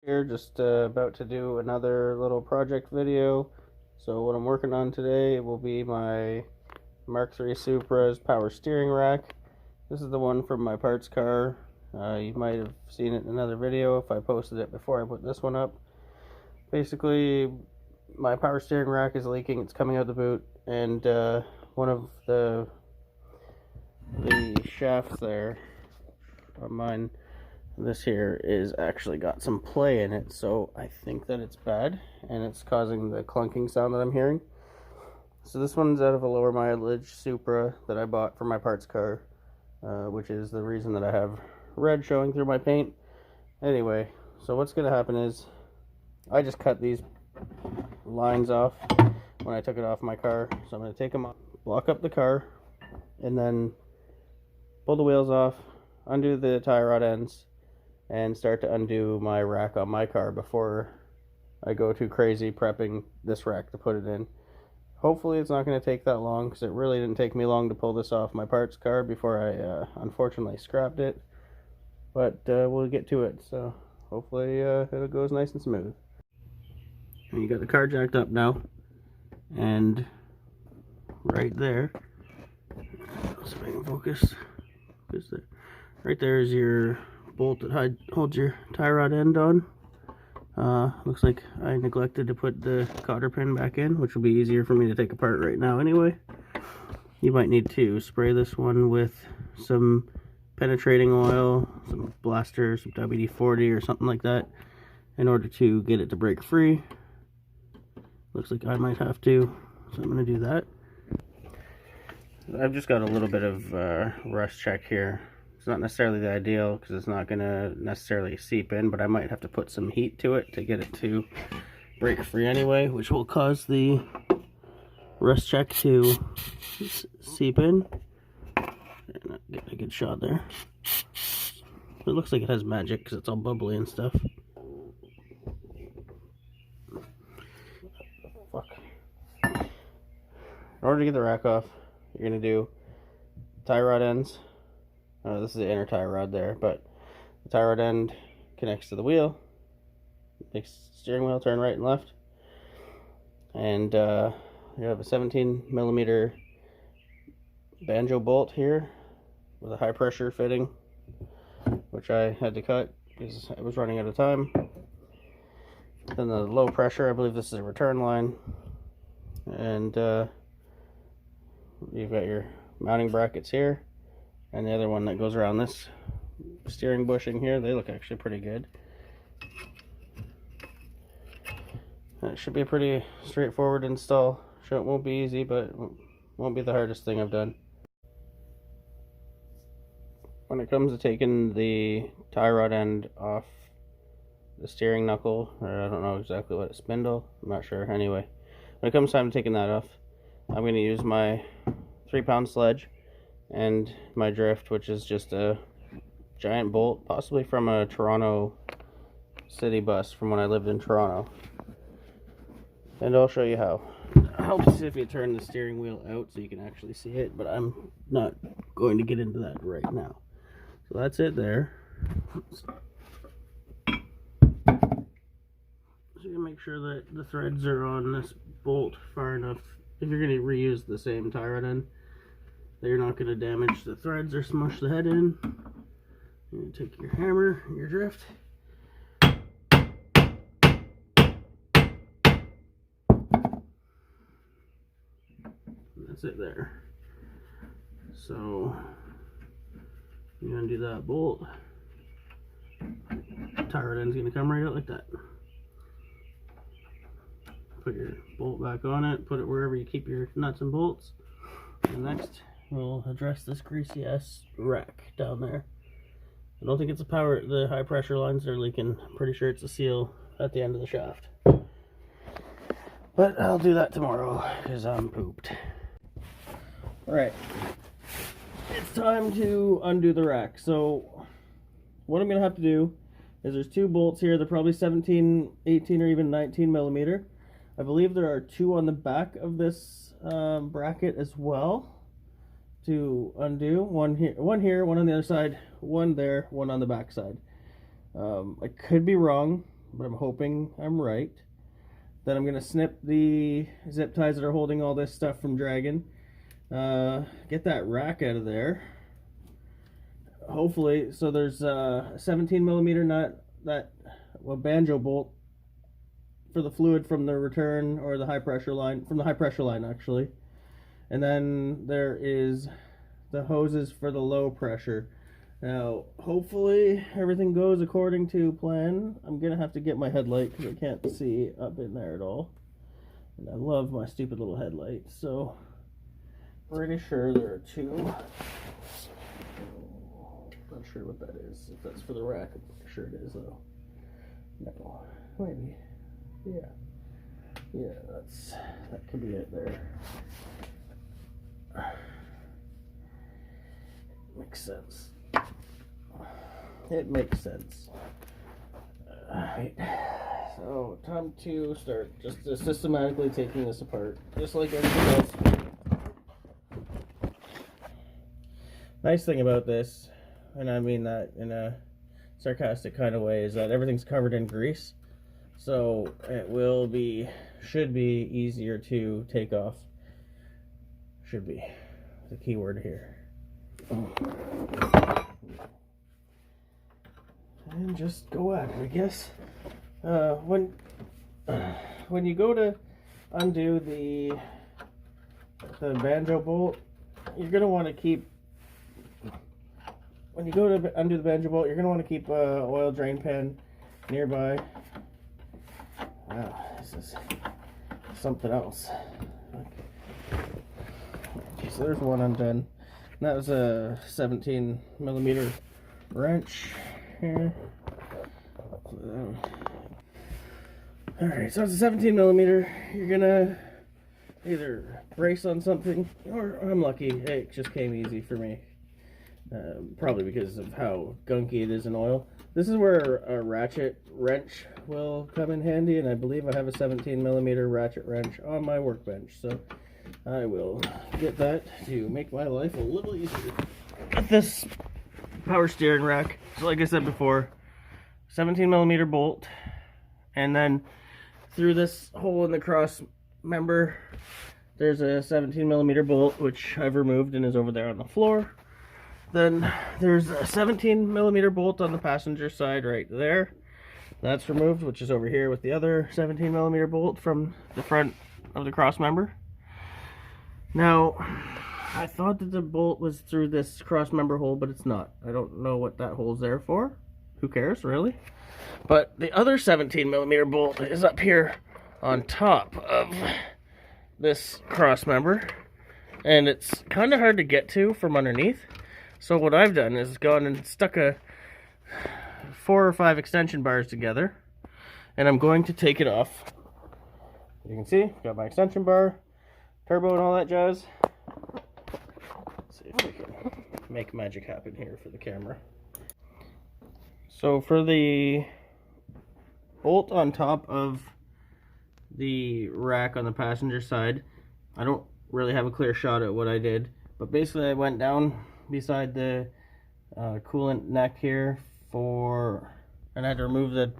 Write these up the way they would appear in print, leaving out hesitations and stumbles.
Here, just about to do another little project video. So what I'm working on today will be my Mark 3 Supra's power steering rack. This is the one from my parts car. You might have seen it in another video if I posted it before I put this one up. Basically, my power steering rack is leaking. It's coming out the boot, and one of the shafts there on mine, this here, is actually got some play in it, so I think that it's bad and it's causing the clunking sound that I'm hearing. So this one's out of a lower mileage Supra that I bought for my parts car, which is the reason that I have red showing through my paint. Anyway, so what's going to happen is I just cut these lines off when I took it off my car, so I'm going to take them off, block up the car, and then pull the wheels off, undo the tie rod ends, and start to undo my rack on my car before I go too crazy prepping this rack to put it in. Hopefully it's not going to take that long, because it really didn't take me long to pull this off my parts car before I unfortunately scrapped it. But we'll get to it, so hopefully it goes nice and smooth. And you got the car jacked up now, and right there, let's see if I can focus. Right there is your bolt that holds your tie rod end on. Looks like I neglected to put the cotter pin back in, which will be easier for me to take apart right now anyway. You might need to spray this one with some penetrating oil, some blaster, some WD-40 or something like that in order to get it to break free. Looks like I might have to, so I'm going to do that. I've just got a little bit of rust check here. It's not necessarily the ideal because it's not going to necessarily seep in, but I might have to put some heat to it to get it to break free anyway, which will cause the rust check to seep in. And get a good shot there. It looks like it has magic because it's all bubbly and stuff. Fuck. In order to get the rack off, you're going to do tie rod ends. This is the inner tie rod there, but the tie rod end connects to the wheel, makes the steering wheel turn right and left, and you have a 17mm banjo bolt here with a high pressure fitting, which I had to cut because I was running out of time. Then the low pressure, I believe this is a return line, and you've got your mounting brackets here. And the other one that goes around this steering bushing here, they look actually pretty good. That should be a pretty straightforward install. Sure, it won't be easy, but it won't be the hardest thing I've done. When it comes to taking the tie rod end off the steering knuckle, or I don't know exactly what, spindle, I'm not sure. Anyway, when it comes time to taking that off, I'm going to use my 3-pound sledge and my drift, which is just a giant bolt, possibly from a Toronto city bus from when I lived in Toronto. And I'll show you how. It helps if you turn the steering wheel out so you can actually see it, but I'm not going to get into that right now. So that's it there. So you can make sure that the threads are on this bolt far enough. If you're going to reuse the same tie rod end, they're not going to damage the threads or smush the head in. You take your hammer, your drift. That's it there. So you undo that bolt. Tie rod end's going to come right out like that. Put your bolt back on it. Put it wherever you keep your nuts and bolts. And next, we'll address this greasy ass rack down there. I don't think it's the high pressure lines that are leaking. I'm pretty sure it's a seal at the end of the shaft. But I'll do that tomorrow because I'm pooped. Alright, it's time to undo the rack. So what I'm going to have to do is there's 2 bolts here. They're probably 17, 18, or even 19mm. I believe there are 2 on the back of this bracket as well to undo. One here, one on the other side, one there, one on the back side. I could be wrong, but I'm hoping I'm right. Then I'm gonna snip the zip ties that are holding all this stuff from dragging. Get that rack out of there. Hopefully, so there's a 17 millimeter nut, that banjo bolt for the fluid from the return or the high pressure line, from the high pressure line actually. And then there is the hoses for the low pressure. Now, hopefully everything goes according to plan. I'm gonna have to get my headlight because I can't see up in there at all. And I love my stupid little headlight, so pretty sure there are two. Not sure what that is. If that's for the rack, I'm pretty sure it is though. No, maybe. Yeah, that could be it there. Makes sense. It makes sense. Alright, so time to start just systematically taking this apart, just like everything else. Nice thing about this, and I mean that in a sarcastic kind of way, is that everything's covered in grease, so it should be easier to take off. Should be the key word here. And just go at it, I guess. When you go to undo the banjo bolt, you're gonna want to keep. When you go to undo the banjo bolt, you're gonna want to keep a oil drain pan nearby. Wow, this is something else. Okay, so there's one undone. That was a 17 millimeter wrench here. Alright, so it's a 17 millimeter. You're gonna either brace on something, or I'm lucky, it just came easy for me. Probably because of how gunky it is in oil. This is where a ratchet wrench will come in handy, and I believe I have a 17 millimeter ratchet wrench on my workbench, so I will get that to make my life a little easier. With this power steering rack, so like I said before, 17 millimeter bolt, and then through this hole in the cross member, there's a 17 millimeter bolt, which I've removed and is over there on the floor. Then there's a 17 millimeter bolt on the passenger side right there. That's removed, which is over here with the other 17 millimeter bolt from the front of the cross member. Now, I thought that the bolt was through this cross member hole, but it's not. I don't know what that hole's there for. Who cares, really? But the other 17 millimeter bolt is up here on top of this cross member, and it's kind of hard to get to from underneath. So what I've done is gone and stuck 4 or 5 extension bars together, and I'm going to take it off. You can see, got my extension bar, turbo and all that jazz. Let's see if we can make magic happen here for the camera. So for the bolt on top of the rack on the passenger side, I don't really have a clear shot at what I did, but basically I went down beside the coolant neck here and I had to remove the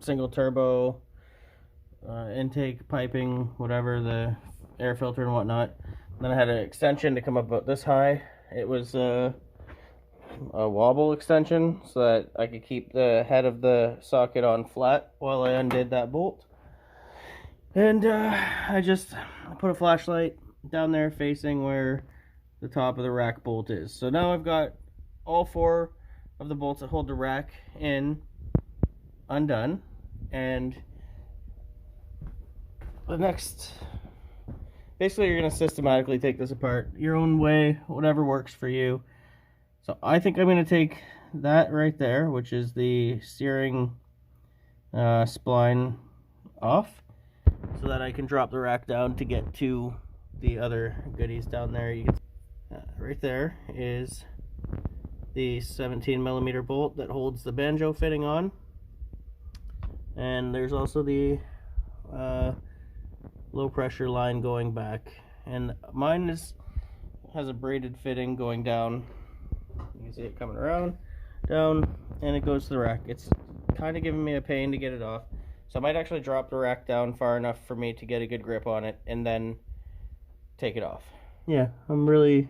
single turbo intake piping, whatever, the air filter and whatnot. Then I had an extension to come up about this high. It was a wobble extension so that I could keep the head of the socket on flat while I undid that bolt. And I put a flashlight down there facing where the top of the rack bolt is. So now I've got all 4 of the bolts that hold the rack in undone, and the next, basically you're going to systematically take this apart your own way, whatever works for you. So I think I'm going to take that right there, which is the steering spline, off, so that I can drop the rack down to get to the other goodies down there. You can right there is the 17 millimeter bolt that holds the banjo fitting on, and there's also the low pressure line going back, and mine has a braided fitting going down. You can see it coming around, down, and it goes to the rack. It's kind of giving me a pain to get it off. So I might actually drop the rack down far enough for me to get a good grip on it and then take it off. Yeah, I'm really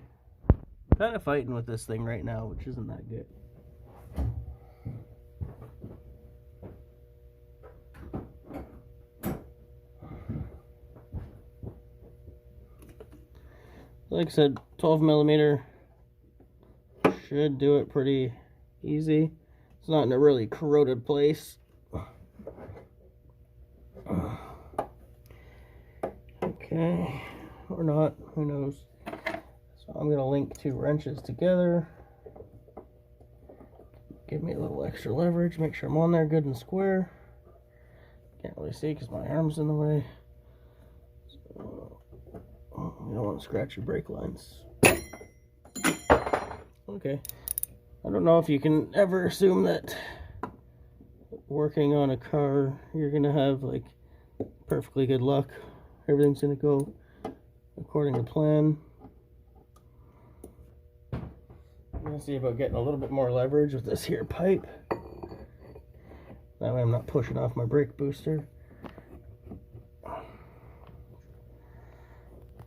kind of fighting with this thing right now, which isn't that good. Like I said, 12 millimeter should do it pretty easy. It's not in a really corroded place. Okay, or not, who knows. So I'm going to link two wrenches together. Give me a little extra leverage, make sure I'm on there good and square. Can't really see because my arm's in the way. So, you don't want to scratch your brake lines. Okay. I don't know if you can ever assume that working on a car, you're going to have like perfectly good luck. Everything's going to go according to plan. I'm going to see about getting a little bit more leverage with this here pipe. That way I'm not pushing off my brake booster.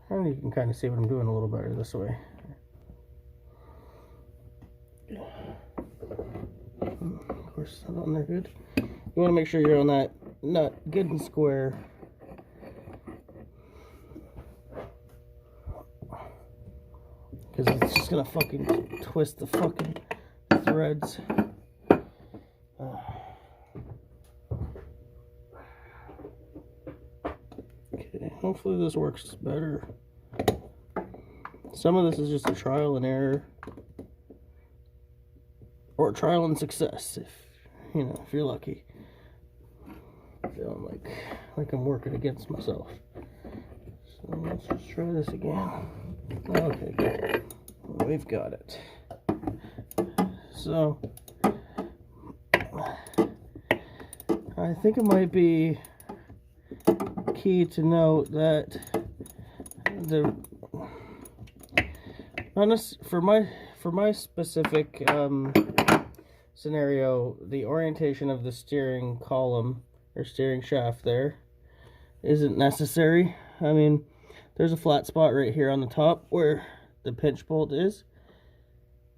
And you can kind of see what I'm doing a little better this way. Of course, not on there good. You want to make sure you're on that nut good and square. Because it's just going to fucking twist the fucking threads. Okay, hopefully this works better. Some of this is just a trial and error. Or trial and success, if if you're lucky. Feeling like I'm working against myself. So let's just try this again. Okay, good. We've got it. So I think it might be key to note that for my specific scenario, the orientation of the steering column or steering shaft there isn't necessary. I mean, there's a flat spot right here on the top where the pinch bolt is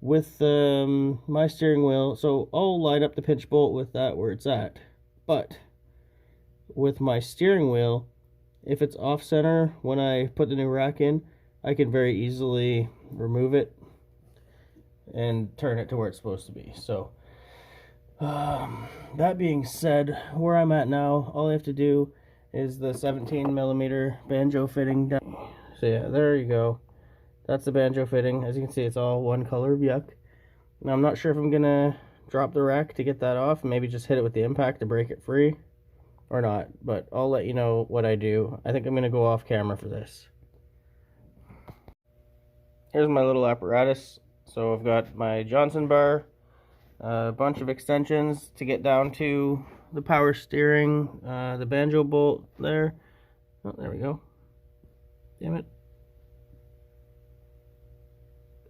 with my steering wheel, so I'll line up the pinch bolt with that where it's at. But with my steering wheel, if it's off center when I put the new rack in, I can very easily remove it and turn it to where it's supposed to be. So that being said, where I'm at now, all I have to do is the 17 millimeter banjo fitting down. So yeah, there you go. That's the banjo fitting. As you can see, it's all one color of yuck. Now I'm not sure if I'm gonna drop the rack to get that off, maybe just hit it with the impact to break it free or not, but I'll let you know what I do. I think I'm gonna go off camera for this. Here's my little apparatus. So I've got my Johnson bar, a bunch of extensions to get down to the power steering, the banjo bolt there. Oh, there we go. Damn it.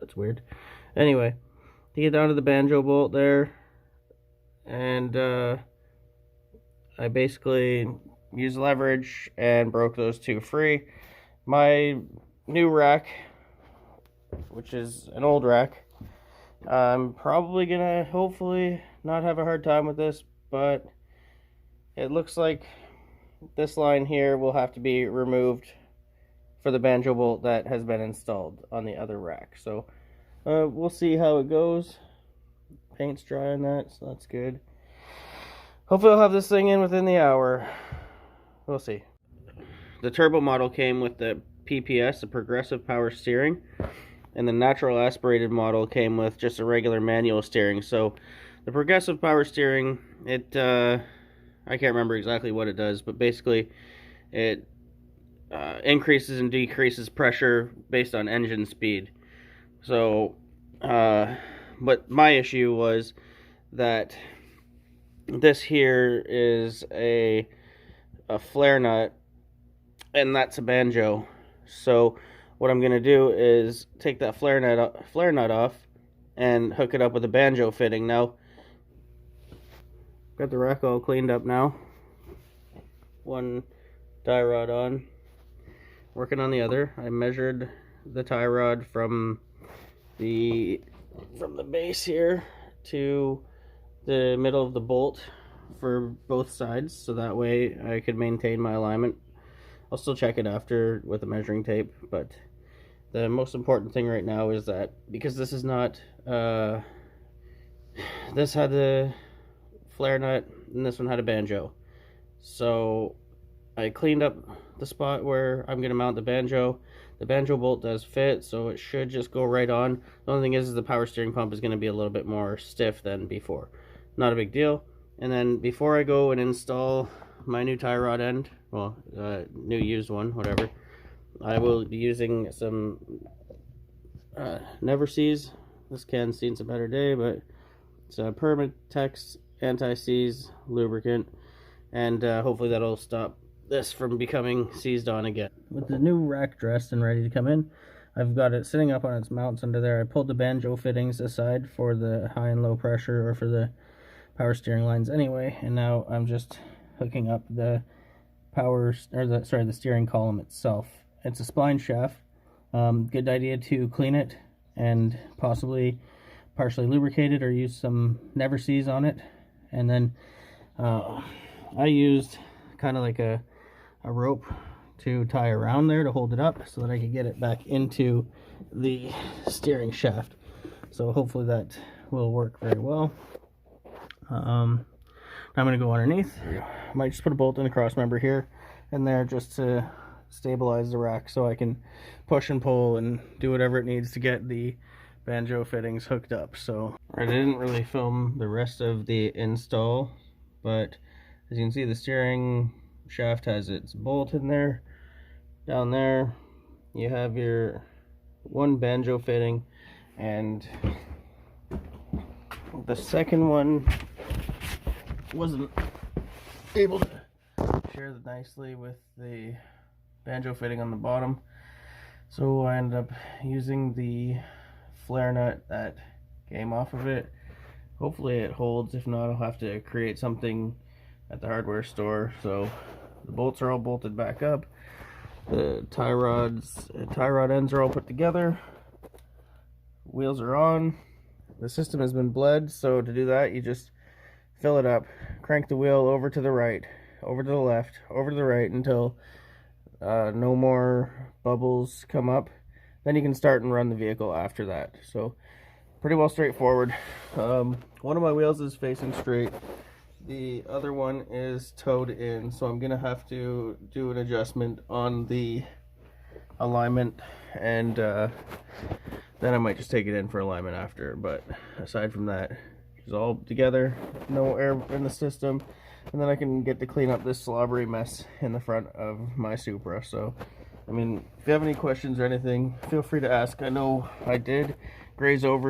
That's weird. Anyway, to get down to the banjo bolt there, and I basically used leverage and broke those two free. My new rack, which is an old rack, I'm probably gonna hopefully not have a hard time with this, but it looks like this line here will have to be removed for the banjo bolt that has been installed on the other rack. So we'll see how it goes. Paint's dry on that, so that's good. Hopefully I'll have this thing in within the hour. We'll see. The turbo model came with the PPS, the progressive power steering, and the natural aspirated model came with just a regular manual steering. So the progressive power steering, it I can't remember exactly what it does, but basically it increases and decreases pressure based on engine speed. So but my issue was that this here is a flare nut, and that's a banjo. So what I'm gonna do is take that flare nut off and hook it up with a banjo fitting. Now, got the rack all cleaned up now. one tie rod on, working on the other. I measured the tie rod from the base here to the middle of the bolt for both sides, so that way I could maintain my alignment. I'll still check it after with a measuring tape, but the most important thing right now is that because this is not this had the flare nut and this one had a banjo, so I cleaned up the spot where I'm going to mount the banjo. The banjo bolt does fit, so it should just go right on. The only thing is the power steering pump is going to be a little bit more stiff than before. Not a big deal. And then before I go and install my new tie rod end, well, new used one, whatever, I will be using some Never Seize. This can's seen some better day, but it's a Permatex anti-seize lubricant, and hopefully that'll stop this from becoming seized on again. With the new rack dressed and ready to come in, I've got it sitting up on its mounts under there. I pulled the banjo fittings aside for the high and low pressure, or for the power steering lines anyway, and now I'm just hooking up the the steering column itself. It's a spline shaft. Good idea to clean it and possibly partially lubricate it or use some Never Seize on it. And then I used kind of like a rope to tie around there to hold it up so that I could get it back into the steering shaft. So hopefully that will work very well. I'm going to go underneath. I might just put a bolt in a cross member here and there just to stabilize the rack so I can push and pull and do whatever it needs to get the banjo fittings hooked up. So I didn't really film the rest of the install, but as you can see, the steering shaft has its bolt in there. Down there you have your one banjo fitting, and the second one wasn't able to share nicely with the banjo fitting on the bottom, so I ended up using the flare nut that came off of it. Hopefully it holds. If not, I'll have to create something at the hardware store. So the bolts are all bolted back up, the tie rod ends are all put together, wheels are on, the system has been bled. So to do that, you just fill it up, crank the wheel over to the right, over to the left, over to the right until no more bubbles come up. Then you can start and run the vehicle after that. So pretty well straightforward. One of my wheels is facing straight, the other one is towed in, so I'm gonna have to do an adjustment on the alignment, and then I might just take it in for alignment after. But aside from that, it's all together, no air in the system, and then I can get to clean up this slobbery mess in the front of my Supra. So I mean, if you have any questions or anything, feel free to ask. I know I did graze over